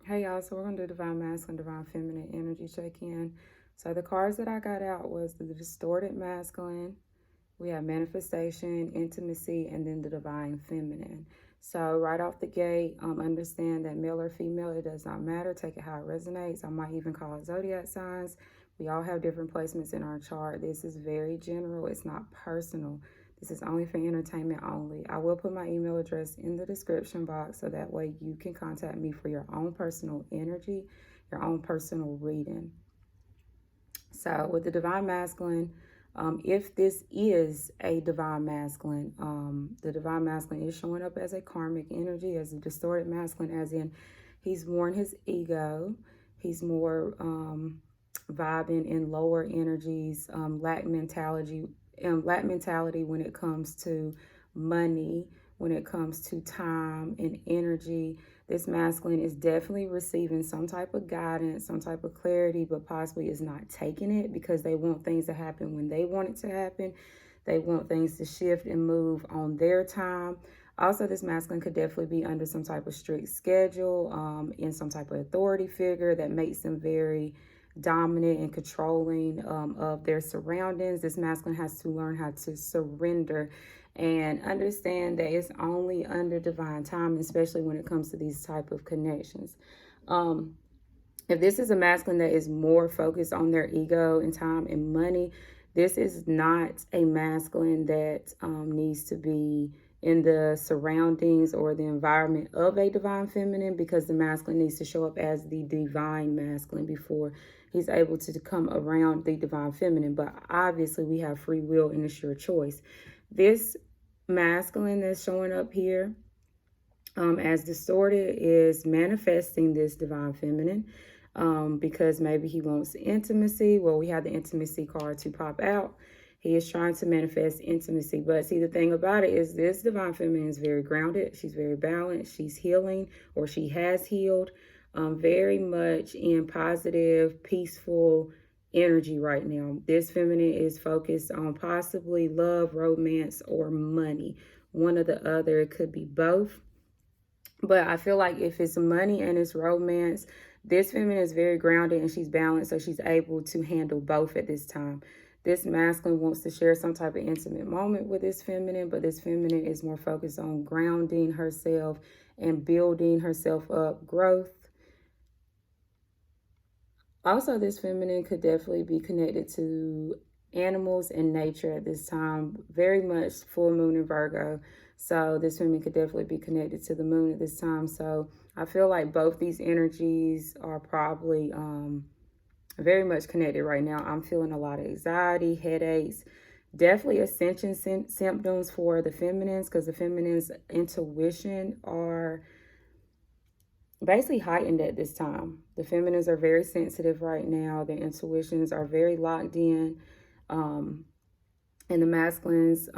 Hey y'all, so we're gonna do divine masculine, divine feminine energy check-in. So the cards that I got out was the distorted masculine, we have manifestation, intimacy, and then the divine feminine. So right off the gate, understand that male or female, it does not matter. Take it how it resonates. I might even call it zodiac signs. We all have different placements in our chart. This is very general. It's not personal. This is only for entertainment only. I will put my email address in the description box so that way you can contact me for your own personal energy, your own personal reading. So with the divine masculine, if this is a divine masculine, the divine masculine is showing up as a karmic energy, as a distorted masculine, as in he's worn his ego, he's more vibing in lower energies, lack mentality when it comes to money, when it comes to time and energy. This masculine is definitely receiving some type of guidance, some type of clarity, but possibly is not taking it because they want things to happen when they want it to happen. They want things to shift and move on their time. Also, this masculine could definitely be under some type of strict schedule, in some type of authority figure that makes them very dominant and controlling of their surroundings. This masculine has to learn how to surrender and understand that it's only under divine time, especially when it comes to these type of connections. If this is a masculine that is more focused on their ego and time and money, this is not a masculine that needs to be in the surroundings or the environment of a divine feminine, because the masculine needs to show up as the divine masculine before he's able to come around the divine feminine. But obviously we have free will and it's your choice. This masculine that's showing up here as distorted is manifesting this divine feminine because maybe he wants intimacy. Well, we have the intimacy card to pop out. He is trying to manifest intimacy. But see, the thing about it is this divine feminine is very grounded. She's very balanced. She's healing, or she has healed, very much in positive, peaceful energy right now. This feminine is focused on possibly love, romance, or money. One or the other. It could be both. But I feel like if it's money and it's romance, this feminine is very grounded and she's balanced, so she's able to handle both at this time. This masculine wants to share some type of intimate moment with this feminine, but this feminine is more focused on grounding herself and building herself up, growth. Also, this feminine could definitely be connected to animals and nature at this time. Very much full moon in Virgo. So this feminine could definitely be connected to the moon at this time. So I feel like both these energies are probably very much connected right now. I'm feeling a lot of anxiety, headaches, definitely ascension symptoms for the feminines, because the feminines' intuition are basically heightened at this time. The feminines are very sensitive right now. Their intuitions are very locked in. And the masculines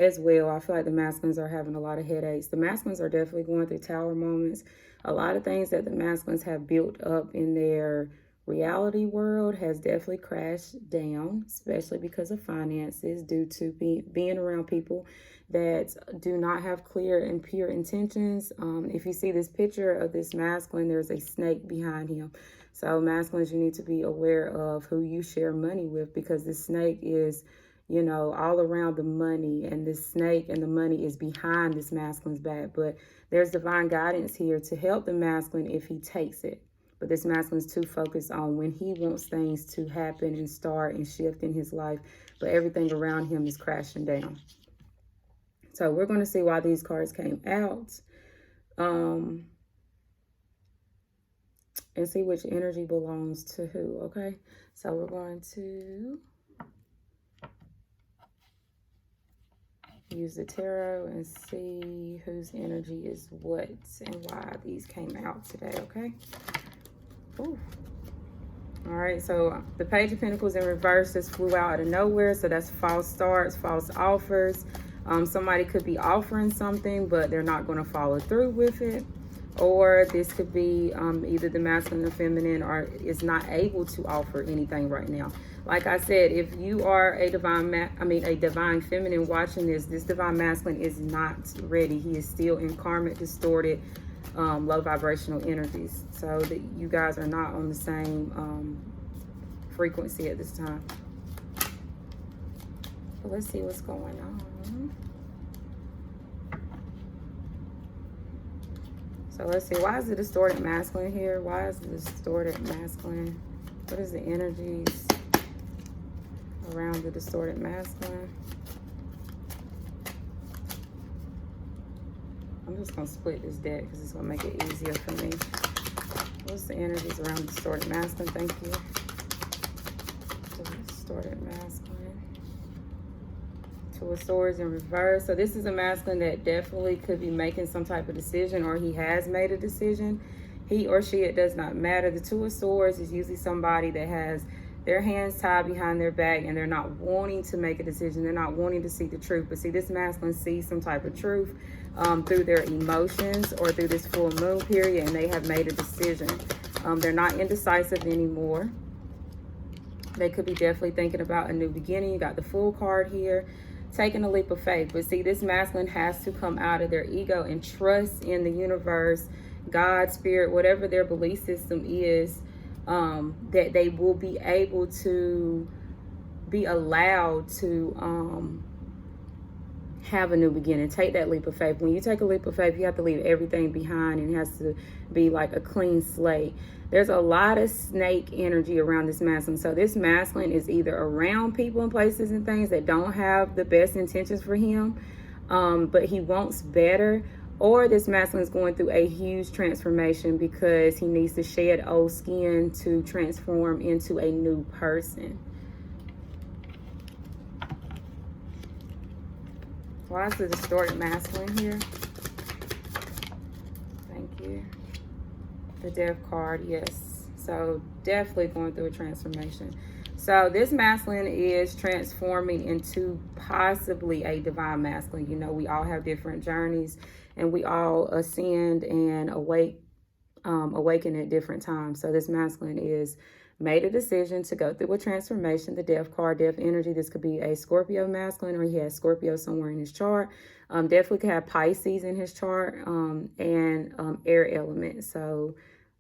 as well. I feel like the masculines are having a lot of headaches. The masculines are definitely going through tower moments. A lot of things that the masculines have built up in their reality world has definitely crashed down, especially because of finances, due to being around people that do not have clear and pure intentions. If you see this picture of this masculine, there's a snake behind him. So masculines, you need to be aware of who you share money with, because this snake is, you know, all around the money, and this snake and the money is behind this masculine's back. But there's divine guidance here to help the masculine if he takes it. But this masculine is too focused on when he wants things to happen and start and shift in his life, but everything around him is crashing down. So we're going to see why these cards came out, and see which energy belongs to who, okay? So we're going to use the tarot and see whose energy is what and why these came out today, okay? Ooh. All right, so the Page of Pentacles in reverse just flew out of nowhere, so that's false starts, false offers. Somebody could be offering something, but they're not going to follow through with it. Or this could be either the masculine or feminine is not able to offer anything right now. Like I said, if you are a divine feminine watching this divine masculine is not ready. He is still in karmic, distorted low vibrational energies. So that you guys are not on the same frequency at this time. But let's see what's going on. So let's see, why is the distorted masculine here? Why is the distorted masculine? What is the energies around the distorted masculine? I'm just going to split this deck because it's going to make it easier for me. What's the energies around the distorted masculine? Thank you. The distorted masculine. Two of Swords in reverse. So this is a masculine that definitely could be making some type of decision, or he has made a decision. He or she, it does not matter. The Two of Swords is usually somebody that has their hands tied behind their back and they're not wanting to make a decision. They're not wanting to see the truth. But see, this masculine sees some type of truth through their emotions or through this full moon period, and they have made a decision. They're not indecisive anymore. They could be definitely thinking about a new beginning. You got the Fool card here, taking a leap of faith. But see, this masculine has to come out of their ego and trust in the universe, God, spirit, whatever their belief system is, that they will be able to be allowed to have a new beginning. Take that leap of faith. When you take a leap of faith, you have to leave everything behind, and it has to be like a clean slate. There's a lot of snake energy around this masculine. So this masculine is either around people and places and things that don't have the best intentions for him, but he wants better, or this masculine is going through a huge transformation because he needs to shed old skin to transform into a new person. Why is the distorted masculine here? Thank you. The Death card, yes. So definitely going through a transformation. So this masculine is transforming into possibly a divine masculine. You know, we all have different journeys and we all ascend and awaken at different times. So this masculine is made a decision to go through a transformation. The Death card, death energy. This could be a Scorpio masculine, or he has Scorpio somewhere in his chart. Definitely could have Pisces in his chart, and air element. So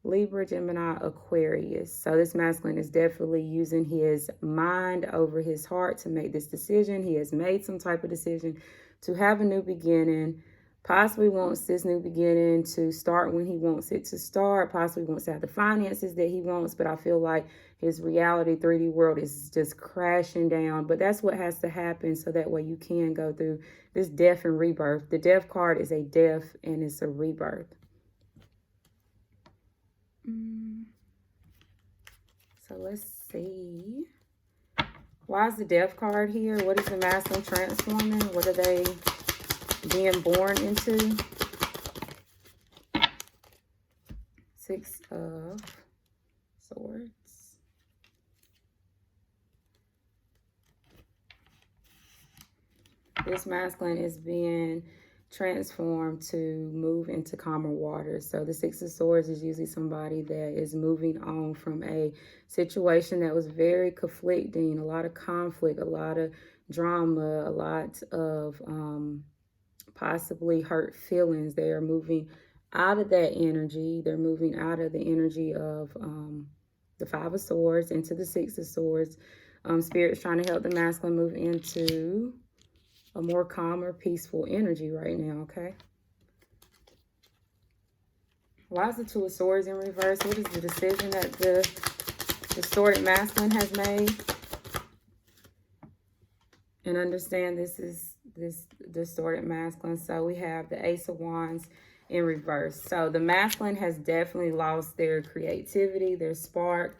Libra, Gemini, Aquarius. So this masculine is definitely using his mind over his heart to make this decision. He has made some type of decision to have a new beginning. Possibly wants this new beginning to start when he wants it to start. Possibly wants to have the finances that he wants. But I feel like his reality 3D world is just crashing down. But that's what has to happen so that way you can go through this death and rebirth. The Death card is a death and it's a rebirth. So let's see. Why is the Death card here? What is the masculine transforming? What are they being born into? Six of Swords. This masculine is being transformed to move into calmer waters. So the Six of Swords is usually somebody that is moving on from a situation that was very conflicting, a lot of conflict, a lot of drama, a lot of possibly hurt feelings. They are moving out of that energy. They're moving out of the energy of the Five of Swords into the Six of Swords. Spirit's trying to help the masculine move into a more calmer, peaceful energy right now, okay? Why is the Two of Swords in reverse? What is the decision that the distorted masculine has made? And understand this is this distorted masculine. So we have the Ace of Wands in reverse. So the masculine has definitely lost their creativity, their spark.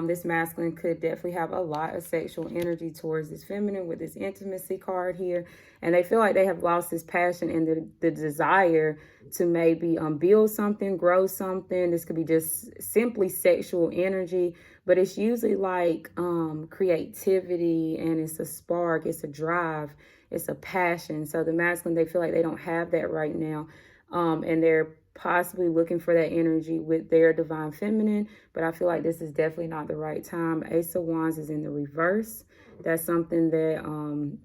This masculine could definitely have a lot of sexual energy towards this feminine with this intimacy card here. And they feel like they have lost this passion and the desire to maybe build something, grow something. This could be just simply sexual energy, but it's usually like creativity, and it's a spark, it's a drive, it's a passion. So the masculine, they feel like they don't have that right now. And they're possibly looking for that energy with their divine feminine, but I feel like this is definitely not the right time. Ace of Wands is in the reverse. That's something that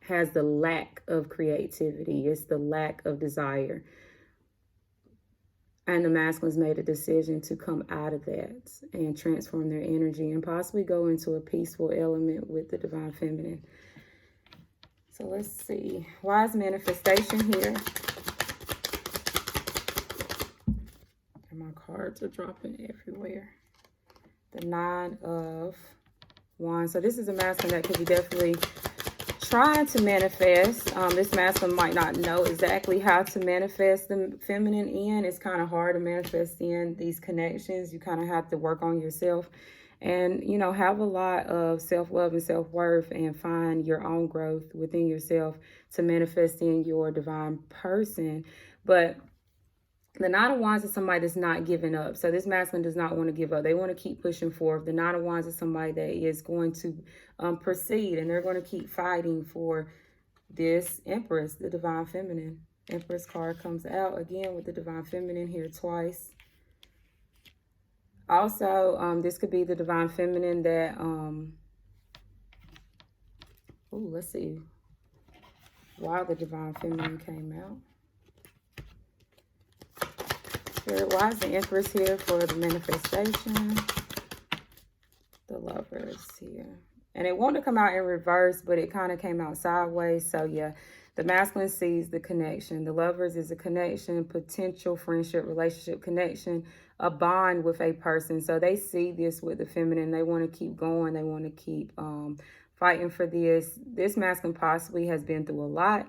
has the lack of creativity. It's the lack of desire. And the masculines made a decision to come out of that and transform their energy and possibly go into a peaceful element with the divine feminine. So let's see. Why is manifestation here? And my cards are dropping everywhere. The 9 of Wands. So this is a masculine that could be definitely trying to manifest. This masculine might not know exactly how to manifest the feminine in. It's kind of hard to manifest in these connections. You kind of have to work on yourself and, you know, have a lot of self-love and self-worth and find your own growth within yourself to manifest in your divine person. But the 9 of Wands is somebody that's not giving up. So this masculine does not want to give up. They want to keep pushing forward. The 9 of Wands is somebody that is going to proceed, and they're going to keep fighting for this Empress, the divine feminine. Empress card comes out again with the divine feminine here twice. Also, this could be the divine feminine that, let's see why the divine feminine came out. Why is the Empress here for the manifestation? The Lovers here. And it wanted to come out in reverse, but it kind of came out sideways. So, yeah, the masculine sees the connection. The Lovers is a connection, potential friendship, relationship connection, a bond with a person. So they see this with the feminine. They want to keep going. They want to keep fighting for this. This masculine possibly has been through a lot.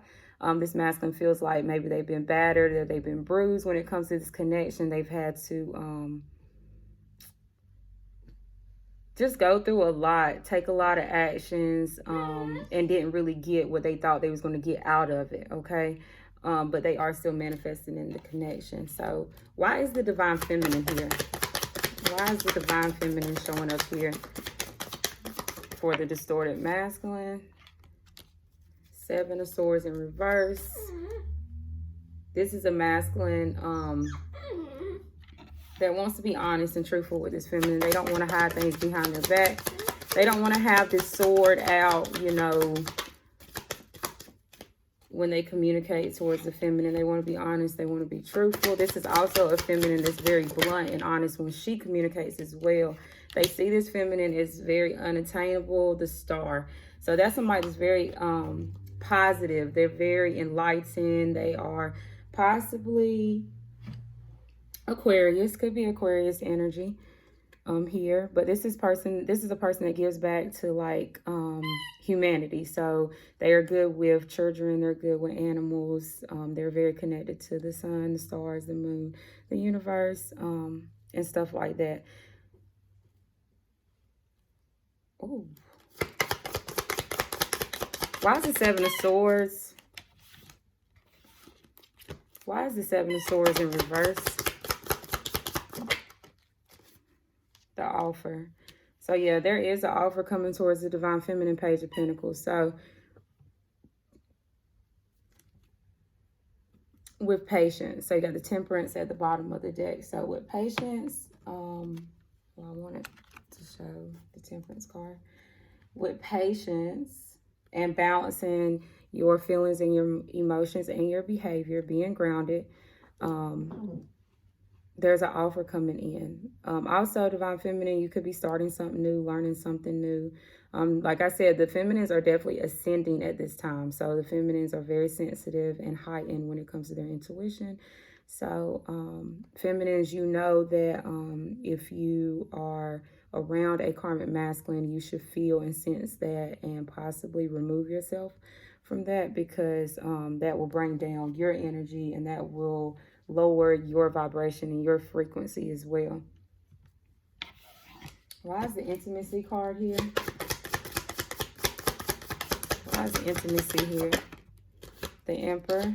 This masculine feels like maybe they've been battered or they've been bruised when it comes to this connection. They've had to just go through a lot, take a lot of actions, and didn't really get what they thought they was going to get out of it, okay? But they are still manifesting in the connection. So why is the divine feminine here? Why is the divine feminine showing up here for the distorted masculine? 7 of Swords in reverse. This is a masculine that wants to be honest and truthful with this feminine. They don't want to hide things behind their back. They don't want to have this sword out, you know, when they communicate towards the feminine. They want to be honest. They want to be truthful. This is also a feminine that's very blunt and honest when she communicates as well. They see this feminine as very unattainable, the Star. So that's somebody that's very positive. They're very enlightened. They are possibly Aquarius, could be Aquarius energy here, but this is a person that gives back to like humanity. So they are good with children, they're good with animals, they're very connected to the sun, the stars, the moon, the universe, and stuff like that. Oh, why is the 7 of Swords? Why is the 7 of Swords in reverse? The offer. So, yeah, there is an offer coming towards the divine feminine, Page of Pentacles. So, with patience. So, you got the Temperance at the bottom of the deck. So, with patience, I wanted to show the Temperance card. With patience and balancing your feelings and your emotions and your behavior, being grounded, there's an offer coming in. Also, divine feminine, you could be starting something new, learning something new. Like I said, the feminines are definitely ascending at this time. So the feminines are very sensitive and heightened when it comes to their intuition. So feminines, you know that if you are around a karmic masculine, you should feel and sense that and possibly remove yourself from that, because that will bring down your energy and that will lower your vibration and your frequency as well. Why is the intimacy card here? Why is the intimacy here? The Emperor.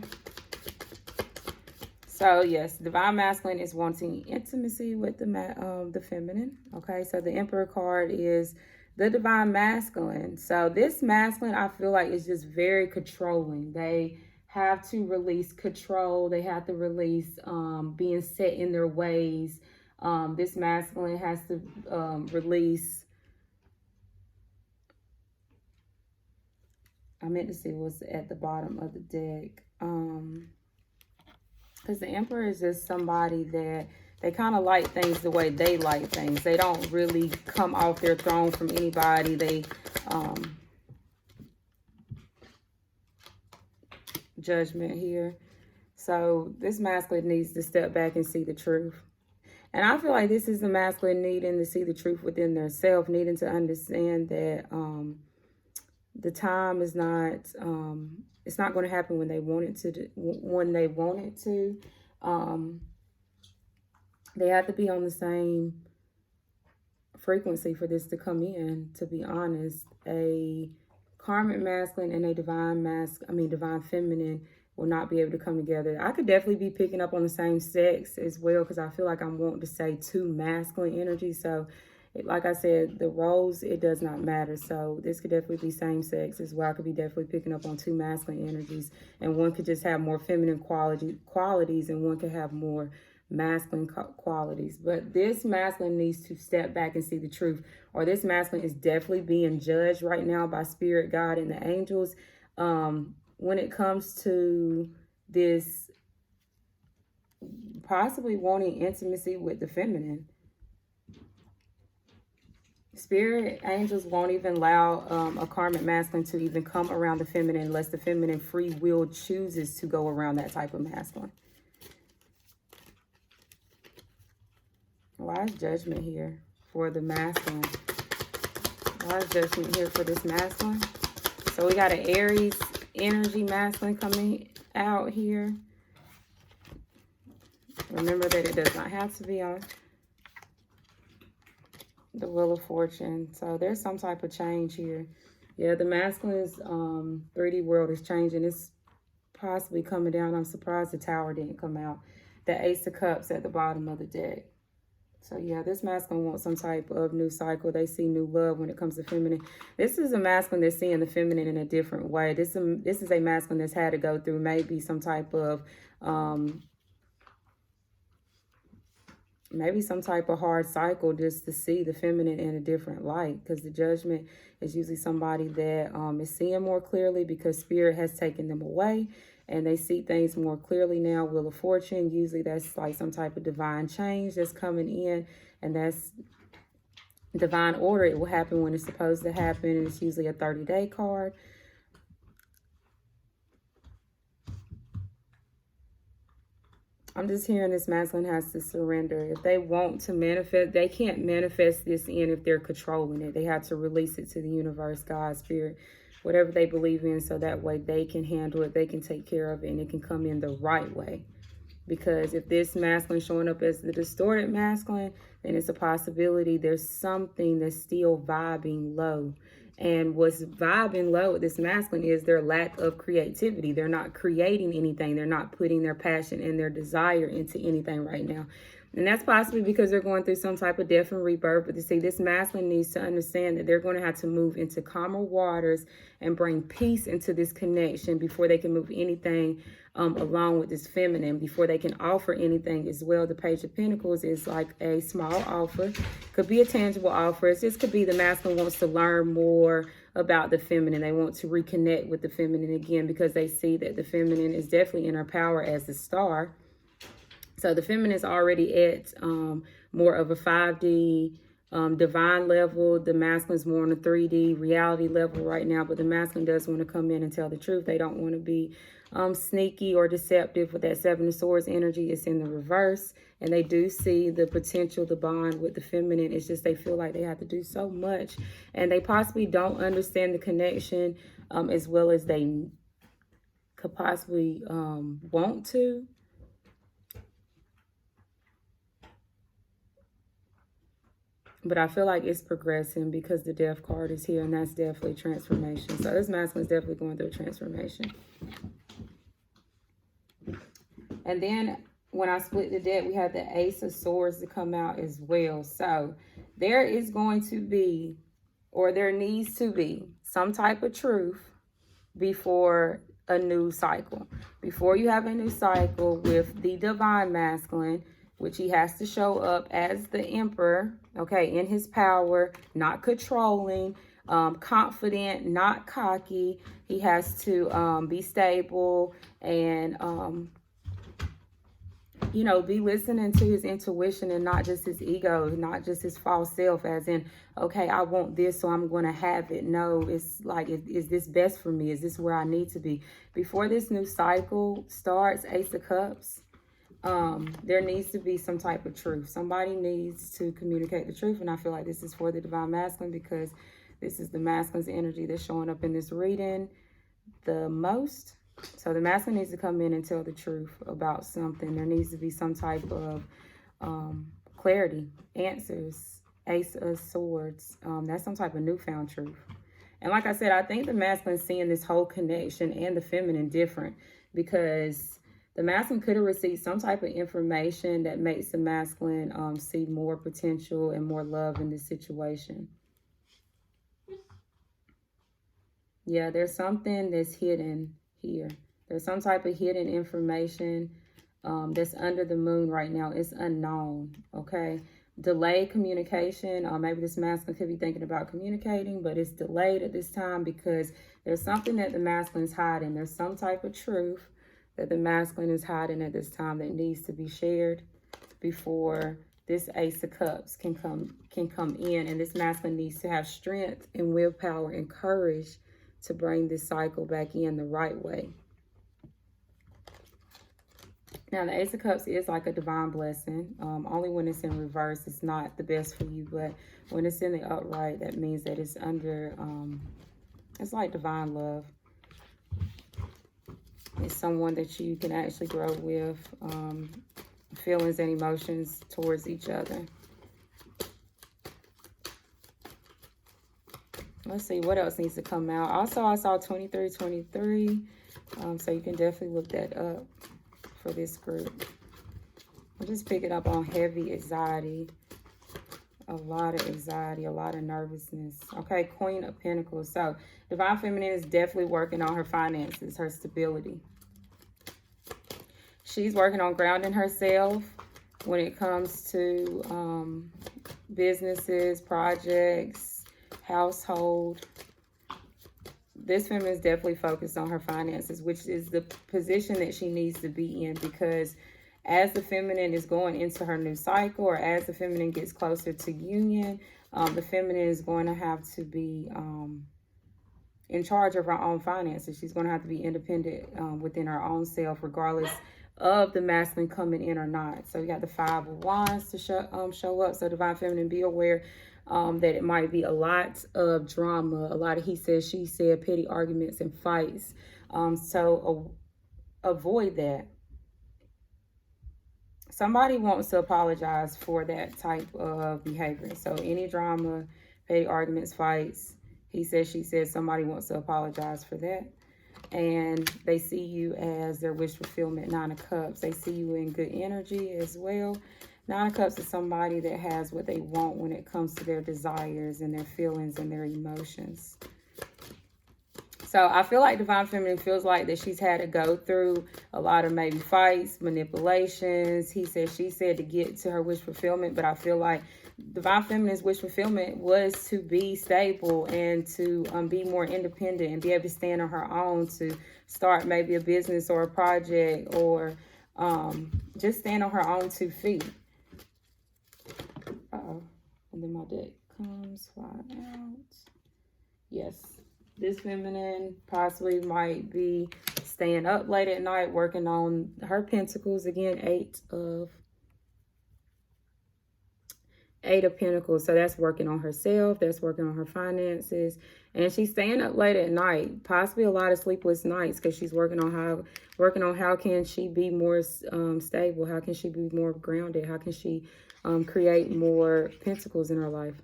So yes, divine masculine is wanting intimacy with the feminine. Okay, so the Emperor card is the divine masculine. So this masculine, I feel like, is just very controlling. They have to release control. They have to release being set in their ways. This masculine has to release. I meant to see what's at the bottom of the deck. Because the Emperor is just somebody that they kind of like things the way they like things. They don't really come off their throne from anybody. They, Judgment here. So this masculine needs to step back and see the truth. And I feel like this is the masculine needing to see the truth within their self, needing to understand that the time is not, it's not going to happen when they want it to. When they want it to, they have to be on the same frequency for this to come in. To be honest, a karmic masculine and a divine feminine will not be able to come together. I could definitely be picking up on the same sex as well, because I feel like I'm wanting to say two masculine energy. So like I said, the roles, it does not matter. So this could definitely be same sex as well. I could be definitely picking up on two masculine energies, and one could just have more feminine qualities and one could have more masculine qualities. But this masculine needs to step back and see the truth, or this masculine is definitely being judged right now by spirit, God, and the angels. When it comes to this possibly wanting intimacy with the feminine, spirit angels won't even allow a karmic masculine to even come around the feminine unless the feminine free will chooses to go around that type of masculine. Why is judgment here for the masculine? Why is judgment here for this masculine? So we got an Aries energy masculine coming out here. Remember that it does not have to be on the Wheel of Fortune. So there's some type of change here. Yeah, the masculine's 3D world is changing. It's possibly coming down. I'm surprised the Tower didn't come out. The Ace of Cups at the bottom of the deck. So yeah, this masculine wants some type of new cycle. They see new love when it comes to feminine. This is a masculine that's seeing the feminine in a different way. This is a masculine that's had to go through maybe some type of hard cycle just to see the feminine in a different light. Because the judgment is usually somebody that is seeing more clearly because spirit has taken them away. And they see things more clearly now. Wheel of Fortune, usually that's like some type of divine change that's coming in. And that's divine order. It will happen when it's supposed to happen. And it's usually a 30-day card. I'm just hearing this masculine has to surrender. If they want to manifest, they can't manifest this in if they're controlling it. They have to release it to the universe, God, spirit, whatever they believe in, so that way they can handle it, they can take care of it, and it can come in the right way. Because if this masculine showing up as the distorted masculine, then it's a possibility there's something that's still vibing low. And what's vibing low with this masculine is their lack of creativity. They're not creating anything. They're not putting their passion and their desire into anything right now. And that's possibly because they're going through some type of death and rebirth. But to see, this masculine needs to understand that they're going to have to move into calmer waters and bring peace into this connection before they can move anything along with this feminine, before they can offer anything as well. The Page of Pentacles is like a small offer. Could be a tangible offer. It just could be the masculine wants to learn more about the feminine. They want to reconnect with the feminine again because they see that the feminine is definitely in her power as the star. So the feminine is already at more of a 5D divine level. The masculine is more on a 3D reality level right now. But the masculine does want to come in and tell the truth. They don't want to be sneaky or deceptive with that Seven of Swords energy. It's in the reverse. And they do see the potential, the bond with the feminine. It's just they feel like they have to do so much. And they possibly don't understand the connection as well as they could possibly want to. But I feel like it's progressing because the Death card is here, and that's definitely transformation. So this masculine is definitely going through a transformation. And then when I split the deck, we have the Ace of Swords to come out as well. So there is going to be, or there needs to be, some type of truth before a new cycle. Before you have a new cycle with the divine masculine, which he has to show up as the Emperor, okay, in his power, not controlling, confident, not cocky. He has to be stable and you know, be listening to his intuition and not just his ego, not just his false self, as in, okay, I want this, so I'm going to have it. No, it's like, is this best for me? Is this where I need to be? Before this new cycle starts, Ace of Cups, there needs to be some type of truth. Somebody needs to communicate the truth. And I feel like this is for the divine masculine, because this is the masculine's energy that's showing up in this reading the most. So the masculine needs to come in and tell the truth about something. There needs to be some type of clarity, answers. Ace of Swords. That's some type of newfound truth. And like I said, I think the masculine seeing this whole connection and the feminine different, because the masculine could have received some type of information that makes the masculine see more potential and more love in this situation. Yeah, there's something that's hidden here. There's some type of hidden information that's under the moon right now. It's unknown, okay? Delayed communication. Maybe this masculine could be thinking about communicating, but it's delayed at this time because there's something that the masculine is hiding. There's some type of truth that the masculine is hiding at this time that needs to be shared before this Ace of Cups can come in. And this masculine needs to have strength and willpower and courage to bring this cycle back in the right way. Now, the Ace of Cups is like a divine blessing. Only when it's in reverse, it's not the best for you. But when it's in the upright, that means that it's under, it's like divine love. It's someone that you can actually grow with, feelings and emotions towards each other. Let's see what else needs to come out. Also, I saw 2323, so you can definitely look that up for this group. I'm just picking up on heavy anxiety, a lot of anxiety, a lot of nervousness. Okay, Queen of Pentacles. So divine feminine is definitely working on her finances, her stability. She's working on grounding herself when it comes to businesses, projects, household. This feminine is definitely focused on her finances, which is the position that she needs to be in, because as the feminine is going into her new cycle, or as the feminine gets closer to union, the feminine is going to have to be in charge of her own finances. She's going to have to be independent within her own self, regardless of the masculine coming in or not. So you got the Five of Wands to show up. So divine feminine, be aware that it might be a lot of drama, a lot of he said, she said, petty arguments and fights. So avoid that. Somebody wants to apologize for that type of behavior. So any drama, petty arguments, fights, he said, she said, somebody wants to apologize for that. And they see you as their wish fulfillment. Nine of Cups. They see you in good energy as well. Nine of Cups is somebody that has what they want when it comes to their desires and their feelings and their emotions. So I feel like divine feminine feels like that she's had to go through a lot of maybe fights, manipulations, he said, she said, to get to her wish fulfillment. But I feel like divine feminine's wish fulfillment was to be stable and to be more independent and be able to stand on her own, to start maybe a business or a project, or just stand on her own 2 feet. Uh-oh. And then my deck comes flying out. Yes. This feminine possibly might be staying up late at night working on her pentacles. Again, Eight of Pentacles. So that's working on herself. That's working on her finances. And she's staying up late at night. Possibly a lot of sleepless nights, because she's working on how can she be more stable? How can she be more grounded? How can she create more pentacles in her life?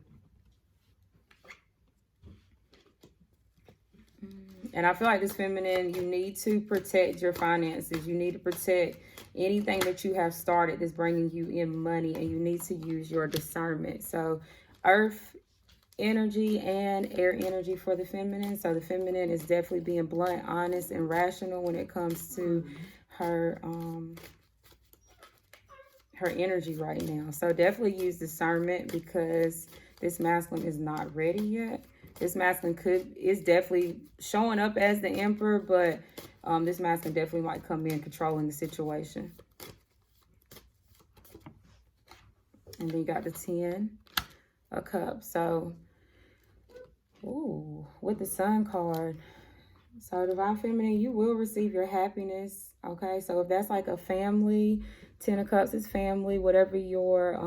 And I feel like this feminine, you need to protect your finances. You need to protect anything that you have started that's bringing you in money, and you need to use your discernment. So earth energy and air energy for the feminine. So the feminine is definitely being blunt, honest, and rational when it comes to her her energy right now. So definitely use discernment, because this masculine is not ready yet. This masculine is definitely showing up as the emperor, but this masculine definitely might come in controlling the situation. And then you got the 10 of Cups. So, ooh, with the Sun card. So Divine Feminine, you will receive your happiness, okay? So if that's like a family, 10 of Cups is family, whatever your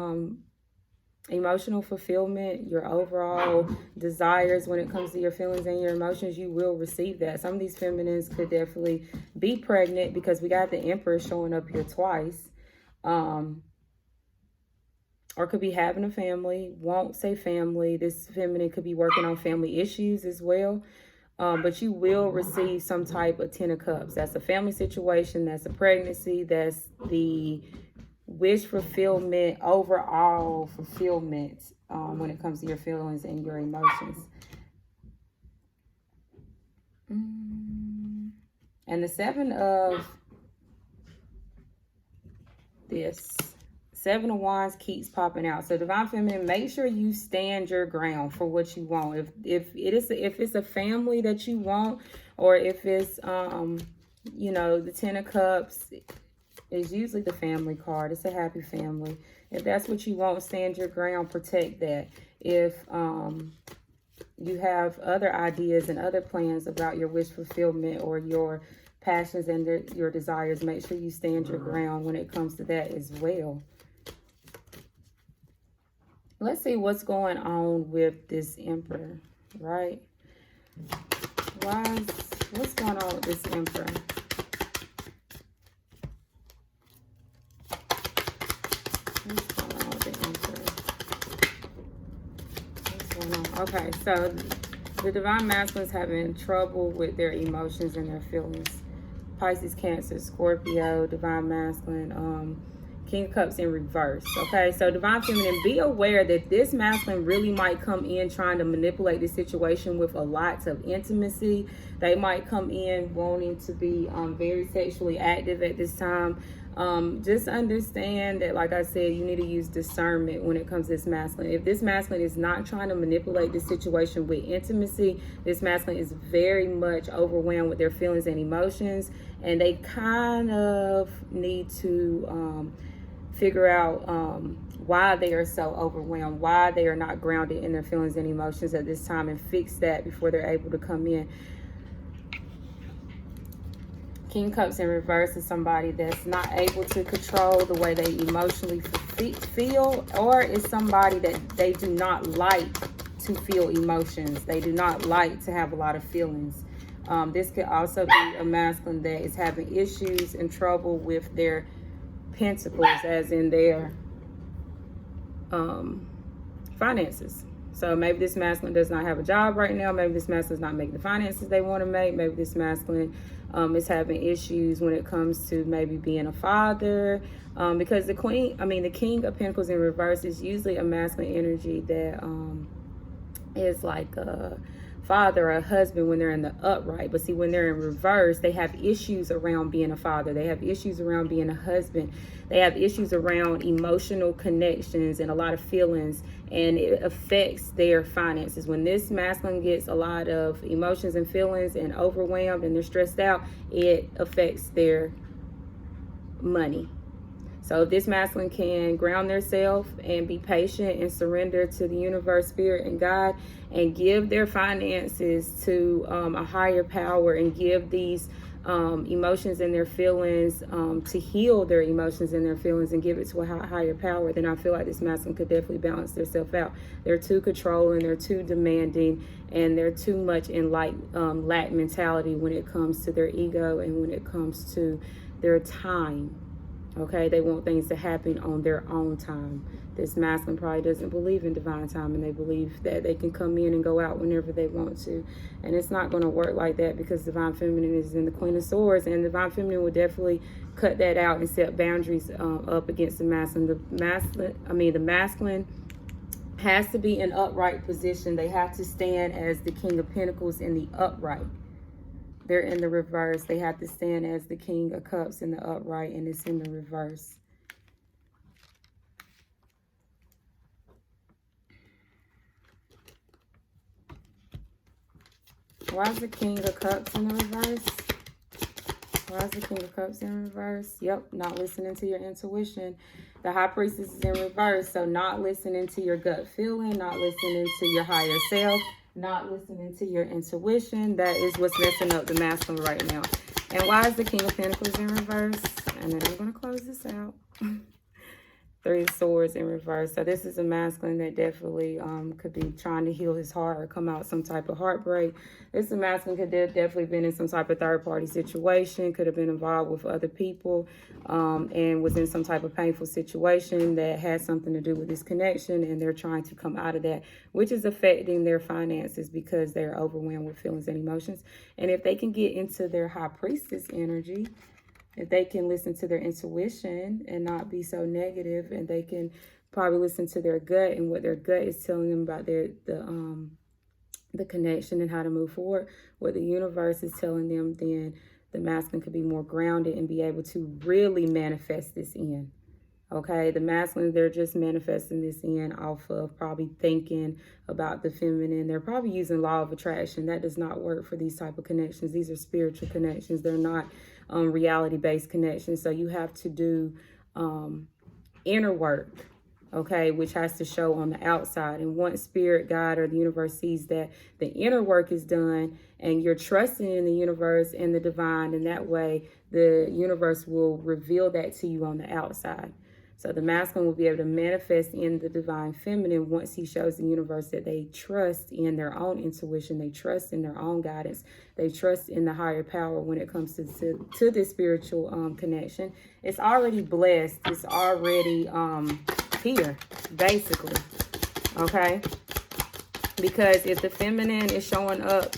emotional fulfillment, your overall desires when it comes to your feelings and your emotions, you will receive that. Some of these feminines could definitely be pregnant because we got the Emperor showing up here twice. Or could be having a family. Won't say family. This feminine could be working on family issues as well. But you will receive some type of 10 of Cups. That's a family situation. That's a pregnancy. That's the wish fulfillment, overall fulfillment when it comes to your feelings and your emotions. And the 7 of this. 7 of Wands keeps popping out. So Divine Feminine, make sure you stand your ground for what you want. If it's a family that you want, or if it's you know, the 10 of Cups is usually the family card. It's a happy family. If that's what you want, stand your ground, protect that. If you have other ideas and other plans about your wish fulfillment or your passions and your desires, make sure you stand your ground when it comes to that as well. Let's see what's going on with this Emperor, right? What's going on with this Emperor? What's going on with the Emperor? What's going on? Okay, so the Divine Masculine is having trouble with their emotions and their feelings. Pisces, Cancer, Scorpio, Divine Masculine, King of Cups in reverse. Okay, so Divine Feminine, be aware that this masculine really might come in trying to manipulate the situation with a lot of intimacy. They might come in wanting to be very sexually active at this time. Just understand that, like I said, you need to use discernment when it comes to this masculine. If this masculine is not trying to manipulate the situation with intimacy, this masculine is very much overwhelmed with their feelings and emotions, and they kind of need to figure out why they are so overwhelmed, why they are not grounded in their feelings and emotions at this time, and fix that before they're able to come in. King of Cups in reverse is somebody that's not able to control the way they emotionally feel, or is somebody that they do not like to feel emotions. They do not like to have a lot of feelings. This could also be a masculine that is having issues and trouble with their pentacles, as in their finances. So maybe this masculine does not have a job right now. Maybe this masculine is not making the finances they want to make. Maybe this masculine is having issues when it comes to maybe being a father. Because the King of Pentacles in reverse is usually a masculine energy that is like a father or a husband when they're in the upright. But see, when they're in reverse, they have issues around being a father. They have issues around being a husband. They have issues around emotional connections and a lot of feelings, and it affects their finances. When this masculine gets a lot of emotions and feelings and overwhelmed and they're stressed out, it affects their money. So if this masculine can ground themselves and be patient and surrender to the universe, spirit, and God, and give their finances to a higher power, and give these emotions and their feelings to heal their emotions and their feelings and give it to a higher power, then I feel like this masculine could definitely balance themselves out. They're too controlling, they're too demanding, and they're too much in lack mentality when it comes to their ego and when it comes to their time. Okay, they want things to happen on their own time. This masculine probably doesn't believe in divine time, and they believe that they can come in and go out whenever they want to. And it's not going to work like that, because Divine Feminine is in the Queen of Swords, and Divine Feminine will definitely cut that out and set boundaries up against the masculine. The masculine has to be in upright position. They have to stand as the King of Pentacles in the upright. They're in the reverse. They have to stand as the King of Cups in the upright, and it's in the reverse. Why is the King of Cups in the reverse? Why is the King of Cups in reverse? Yep, not listening to your intuition. The High Priestess is in reverse. So not listening to your gut feeling, not listening to your higher self, not listening to your intuition. That is what's messing up the masculine right now. And why is the King of Pentacles in reverse? And then I'm going to close this out. Three of Swords in reverse. So this is a masculine that definitely could be trying to heal his heart or come out some type of heartbreak. This masculine could definitely been in some type of third-party situation, could have been involved with other people, and was in some type of painful situation that had something to do with this connection, and they're trying to come out of that, which is affecting their finances because they're overwhelmed with feelings and emotions. And if they can get into their High Priestess energy, if they can listen to their intuition and not be so negative, and they can probably listen to their gut and what their gut is telling them about the connection and how to move forward, what the universe is telling them, then the masculine could be more grounded and be able to really manifest this in. Okay, the masculine, they're just manifesting this in off of probably thinking about the feminine. They're probably using law of attraction. That does not work for these type of connections. These are spiritual connections. They're not reality-based connections. So you have to do inner work, okay, which has to show on the outside. And once spirit, God, or the universe sees that the inner work is done and you're trusting in the universe and the divine, and that way the universe will reveal that to you on the outside. So the masculine will be able to manifest in the divine feminine once he shows the universe that they trust in their own intuition, they trust in their own guidance, they trust in the higher power when it comes to this spiritual connection. It's already blessed. It's already here, basically. Okay? Because if the feminine is showing up,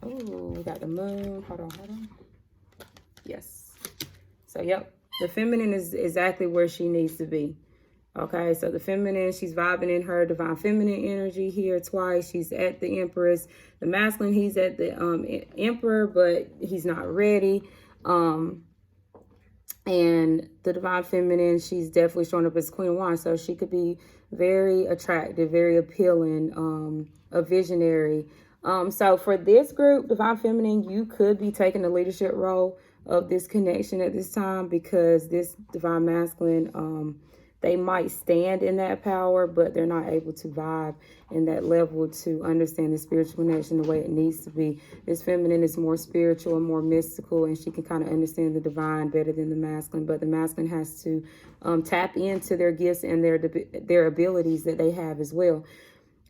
oh, we got the moon. Hold on. Yes. So, yep, the feminine is exactly where she needs to be. Okay, so the feminine, she's vibing in her divine feminine energy here twice. She's at the Empress. The masculine, he's at the Emperor, but he's not ready. And the divine feminine, she's definitely showing up as Queen of Wands. So she could be very attractive, very appealing, a visionary. So for this group, divine feminine, you could be taking the leadership role of this connection at this time, because this divine masculine, they might stand in that power, but they're not able to vibe in that level to understand the spiritual connection the way it needs to be. This feminine is more spiritual and more mystical, and she can kind of understand the divine better than the masculine, but the masculine has to tap into their gifts and their abilities that they have as well.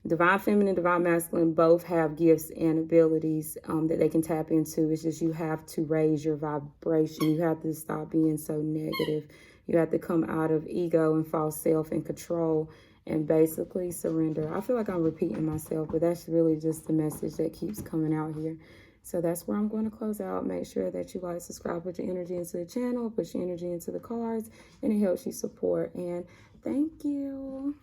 Divine feminine, divine masculine both have gifts and abilities that they can tap into. It's just you have to raise your vibration. You have to stop being so negative. You have to come out of ego and false self and control and basically surrender. I feel like I'm repeating myself, but that's really just the message that keeps coming out here. So that's where I'm going to close out. Make sure that you like, subscribe, put your energy into the channel, put your energy into the cards, and it helps you support. And thank you.